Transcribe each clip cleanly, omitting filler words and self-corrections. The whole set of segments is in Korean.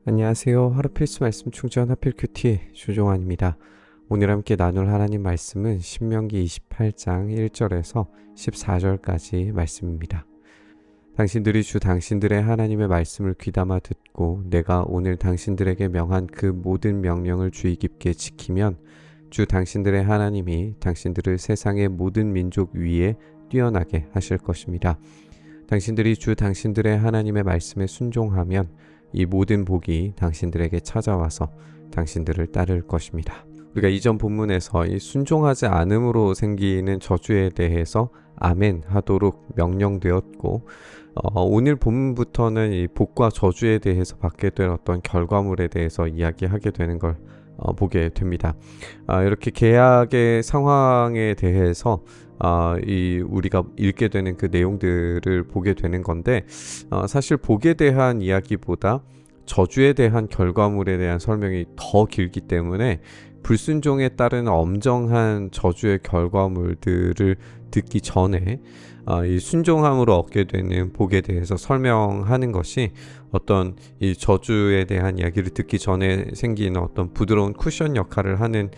안녕하세요. 하루 필수 말씀 충전 하필 큐티의 조종환입니다. 오늘 함께 나눌 하나님 말씀은 신명기 28장 1절에서 14절까지 말씀입니다. 당신들이 주 당신들의 하나님의 말씀을 귀담아 듣고 내가 오늘 당신들에게 명한 그 모든 명령을 주의 깊게 지키면 주 당신들의 하나님이 당신들을 세상의 모든 민족 위에 뛰어나게 하실 것입니다. 당신들이 주 당신들의 하나님의 말씀에 순종하면 이 모든 복이 당신들에게 찾아와서 당신들을 따를 것입니다. 우리가 이전 본문에서 이 순종하지 않음으로 생기는 저주에 대해서 아멘 하도록 명령되었고 오늘 본문부터는 이 복과 저주에 대해서 받게 될 어떤 결과물에 대해서 이야기하게 되는 걸 보게 됩니다. 이렇게 계약의 상황에 대해서 우리가 읽게 되는 그 내용들을 보게 되는 건데 사실 복에 대한 이야기보다 저주에 대한 결과물에 대한 설명이 더 길기 때문에 불순종에 따른 엄정한 저주의 결과물들을 듣기 전에 이 순종함으로 얻게 되는 복에 대해서 설명하는 것이 어떤 이 저주에 대한 이야기를 듣기 전에 생기는 어떤 부드러운 쿠션 역할을 하는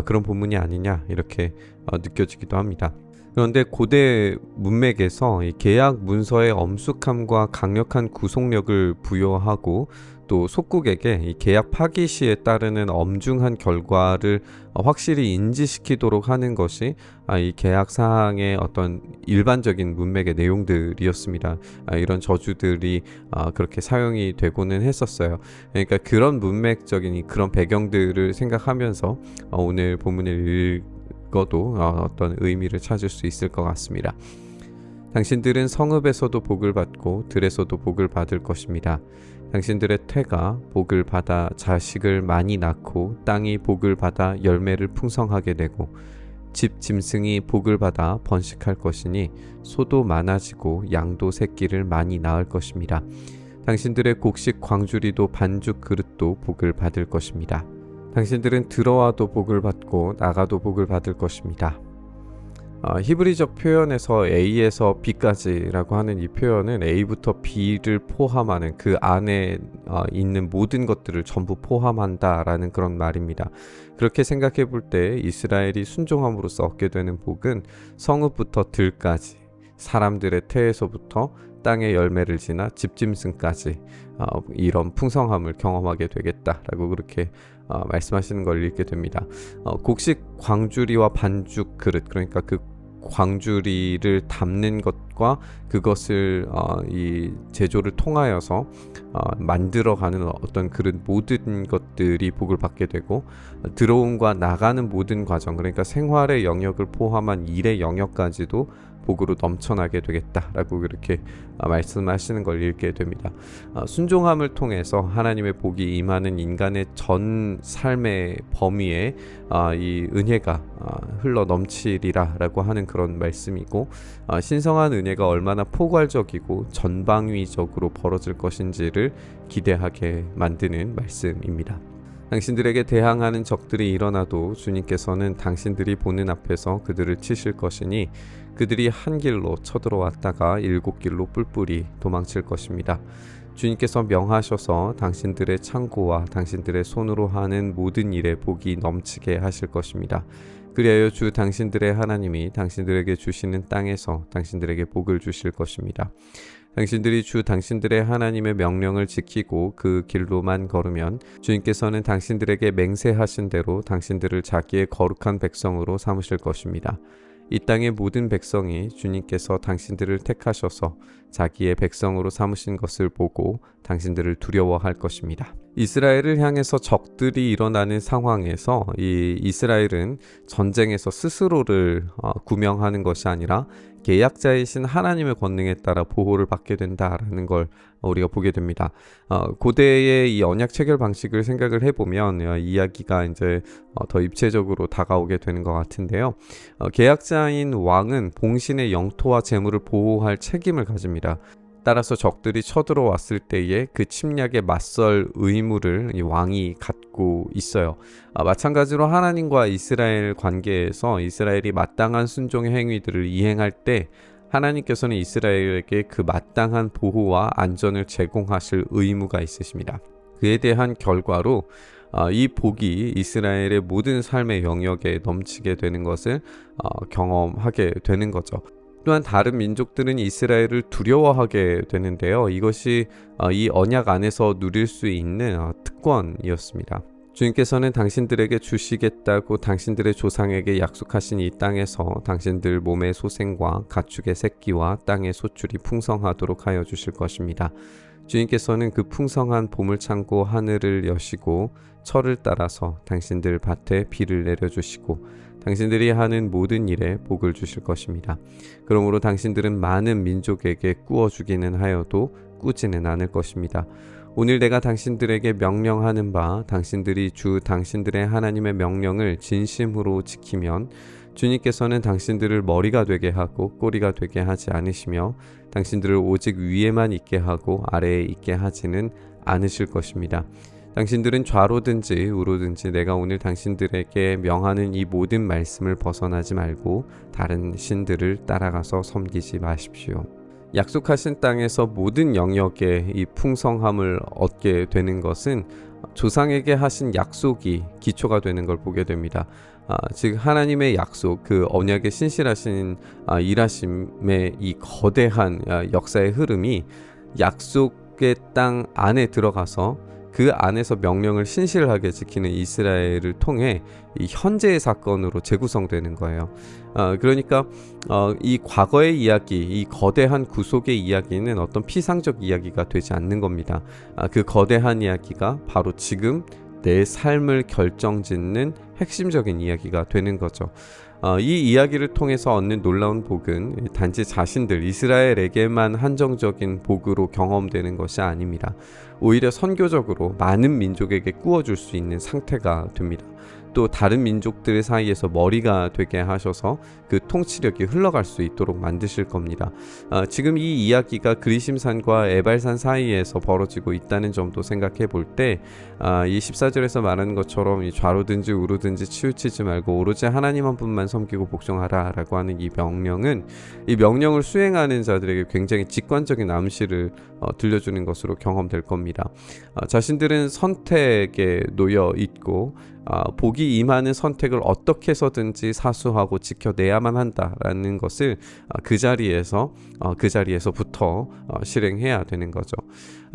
그런 본문이 아니냐 이렇게 느껴지기도 합니다. 그런데 고대 문맥에서 이 계약 문서의 엄숙함과 강력한 구속력을 부여하고 또 속국에게 이 계약 파기 시에 따르는 엄중한 결과를 확실히 인지시키도록 하는 것이 이 계약 사항의 어떤 일반적인 문맥의 내용들이었습니다. 이런 저주들이 그렇게 사용이 되고는 했었어요. 그러니까 그런 문맥적인 그런 배경들을 생각하면서 오늘 본문을 읽어도 어떤 의미를 찾을 수 있을 것 같습니다. 당신들은 성읍에서도 복을 받고 들에서도 복을 받을 것입니다. 당신들의 태가 복을 받아 자식을 많이 낳고 땅이 복을 받아 열매를 풍성하게 되고 집 짐승이 복을 받아 번식할 것이니 소도 많아지고 양도 새끼를 많이 낳을 것입니다. 당신들의 곡식 광주리도 반죽 그릇도 복을 받을 것입니다. 당신들은 들어와도 복을 받고 나가도 복을 받을 것입니다. 히브리적 표현에서 A에서 B까지라고 하는 이 표현은 A부터 B를 포함하는 그 안에 있는 모든 것들을 전부 포함한다라는 그런 말입니다. 그렇게 생각해 볼 때 이스라엘이 순종함으로써 얻게 되는 복은 성읍부터 들까지 사람들의 태에서부터 땅의 열매를 지나 집짐승까지 이런 풍성함을 경험하게 되겠다라고 그렇게 말씀하시는 걸 읽게 됩니다. 곡식 광주리와 반죽 그릇, 그러니까 그 광주리를 담는 것과 그것을 이 제조를 통하여서 만들어가는 어떤 그릇 모든 것들이 복을 받게 되고 들어옴과 나가는 모든 과정, 그러니까 생활의 영역을 포함한 일의 영역까지도 복으로 넘쳐나게 되겠다라고 그렇게 말씀하시는 걸 읽게 됩니다. 순종함을 통해서 하나님의 복이 임하는 인간의 전 삶의 범위에 이 은혜가 흘러 넘치리라라고 하는 그런 말씀이고 신성한 은혜가 얼마나 포괄적이고 전방위적으로 벌어질 것인지를 기대하게 만드는 말씀입니다. 당신들에게 대항하는 적들이 일어나도 주님께서는 당신들이 보는 앞에서 그들을 치실 것이니 그들이 한 길로 쳐들어왔다가 일곱 길로 뿔뿔이 도망칠 것입니다. 주님께서 명하셔서 당신들의 창고와 당신들의 손으로 하는 모든 일에 복이 넘치게 하실 것입니다. 그리하여 주 당신들의 하나님이 당신들에게 주시는 땅에서 당신들에게 복을 주실 것입니다. 당신들이 주 당신들의 하나님의 명령을 지키고 그 길로만 걸으면 주님께서는 당신들에게 맹세하신 대로 당신들을 자기의 거룩한 백성으로 삼으실 것입니다. 이 땅의 모든 백성이 주님께서 당신들을 택하셔서 자기의 백성으로 삼으신 것을 보고 당신들을 두려워할 것입니다. 이스라엘을 향해서 적들이 일어나는 상황에서 이 이스라엘은 전쟁에서 스스로를 구명하는 것이 아니라 계약자이신 하나님의 권능에 따라 보호를 받게 된다라는 걸 우리가 보게 됩니다. 고대의 이 언약 체결 방식을 생각을 해보면 이야기가 이제 더 입체적으로 다가오게 되는 것 같은데요. 계약자인 왕은 봉신의 영토와 재물을 보호할 책임을 가집니다. 따라서 적들이 쳐들어왔을 때에 그 침략에 맞설 의무를 이 왕이 갖고 있어요. 마찬가지로 하나님과 이스라엘 관계에서 이스라엘이 마땅한 순종의 행위들을 이행할 때 하나님께서는 이스라엘에게 그 마땅한 보호와 안전을 제공하실 의무가 있으십니다. 그에 대한 결과로 이 복이 이스라엘의 모든 삶의 영역에 넘치게 되는 것을 경험하게 되는 거죠. 또한 다른 민족들은 이스라엘을 두려워하게 되는데요. 이것이 이 언약 안에서 누릴 수 있는 특권이었습니다. 주님께서는 당신들에게 주시겠다고 당신들의 조상에게 약속하신 이 땅에서 당신들 몸의 소생과 가축의 새끼와 땅의 소출이 풍성하도록 하여 주실 것입니다. 주님께서는 그 풍성한 보물창고 하늘을 여시고 철을 따라서 당신들 밭에 비를 내려주시고 당신들이 하는 모든 일에 복을 주실 것입니다. 그러므로 당신들은 많은 민족에게 꾸어주기는 하여도 꾸지는 않을 것입니다. 오늘 내가 당신들에게 명령하는 바 당신들이 주 당신들의 하나님의 명령을 진심으로 지키면 주님께서는 당신들을 머리가 되게 하고 꼬리가 되게 하지 않으시며 당신들을 오직 위에만 있게 하고 아래에 있게 하지는 않으실 것입니다. 당신들은 좌로든지 우로든지 내가 오늘 당신들에게 명하는 이 모든 말씀을 벗어나지 말고 다른 신들을 따라가서 섬기지 마십시오. 약속하신 땅에서 모든 영역에 이 풍성함을 얻게 되는 것은 조상에게 하신 약속이 기초가 되는 걸 보게 됩니다. 즉 하나님의 약속, 그 언약의 신실하신 일하심의 이 거대한 역사의 흐름이 약속의 땅 안에 들어가서 그 안에서 명령을 신실하게 지키는 이스라엘을 통해 이 현재의 사건으로 재구성되는 거예요. 그러니까 이 과거의 이야기, 이 거대한 구속의 이야기는 어떤 피상적 이야기가 되지 않는 겁니다. 그 거대한 이야기가 바로 지금 내 삶을 결정짓는 핵심적인 이야기가 되는 거죠. 이 이야기를 통해서 얻는 놀라운 복은 단지 자신들 이스라엘에게만 한정적인 복으로 경험되는 것이 아닙니다. 오히려 선교적으로 많은 민족에게 꾸어줄 수 있는 상태가 됩니다. 또 다른 민족들 사이에서 머리가 되게 하셔서 그 통치력이 흘러갈 수 있도록 만드실 겁니다. 지금 이 이야기가 그리심산과 에발산 사이에서 벌어지고 있다는 점도 생각해 볼 때 이 14절에서 말하는 것처럼 이 좌로든지 우로든지 치우치지 말고 오로지 하나님 한 분만 섬기고 복종하라 라고 하는 이 명령은 이 명령을 수행하는 자들에게 굉장히 직관적인 암시를 들려주는 것으로 경험될 겁니다. 자신들은 선택에 놓여 있고 복이 임하는 선택을 어떻게 해서든지 사수하고 지켜내야만 한다라는 것을 그 자리에서부터 실행해야 되는 거죠.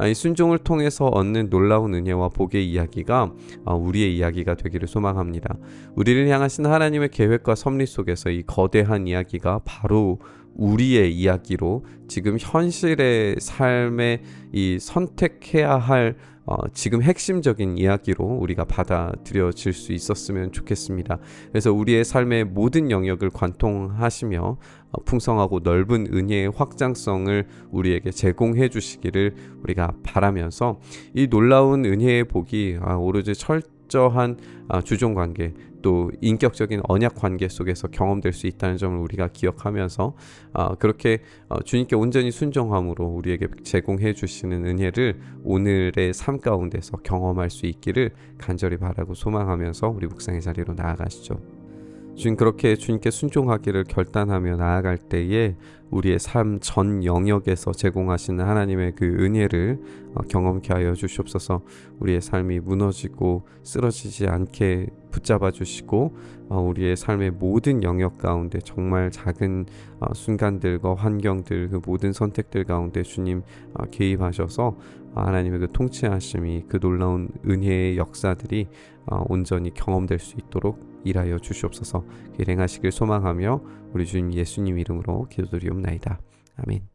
이 순종을 통해서 얻는 놀라운 은혜와 복의 이야기가 우리의 이야기가 되기를 소망합니다. 우리를 향하신 하나님의 계획과 섭리 속에서 이 거대한 이야기가 바로 우리의 이야기로 지금 현실의 삶에 이 선택해야 할 지금 핵심적인 이야기로 우리가 받아들여질 수 있었으면 좋겠습니다. 그래서 우리의 삶의 모든 영역을 관통하시며 풍성하고 넓은 은혜의 확장성을 우리에게 제공해 주시기를 우리가 바라면서 이 놀라운 은혜의 복이 오로지 철저한 주종관계 또 인격적인 언약 관계 속에서 경험될 수 있다는 점을 우리가 기억하면서 그렇게 주님께 온전히 순종함으로 우리에게 제공해 주시는 은혜를 오늘의 삶 가운데서 경험할 수 있기를 간절히 바라고 소망하면서 우리 묵상의 자리로 나아가시죠. 주님, 그렇게 주님께 순종하기를 결단하며 나아갈 때에 우리의 삶 전 영역에서 제공하시는 하나님의 그 은혜를 경험케 하여 주시옵소서. 우리의 삶이 무너지고 쓰러지지 않게 붙잡아 주시고 우리의 삶의 모든 영역 가운데 정말 작은 순간들과 환경들, 그 모든 선택들 가운데 주님 개입하셔서 하나님의 그 통치하심이, 그 놀라운 은혜의 역사들이 온전히 경험될 수 있도록 일하여 주시옵소서. 일행하시길 소망하며 우리 주님 예수님 이름으로 기도드리옵나이다. 아멘.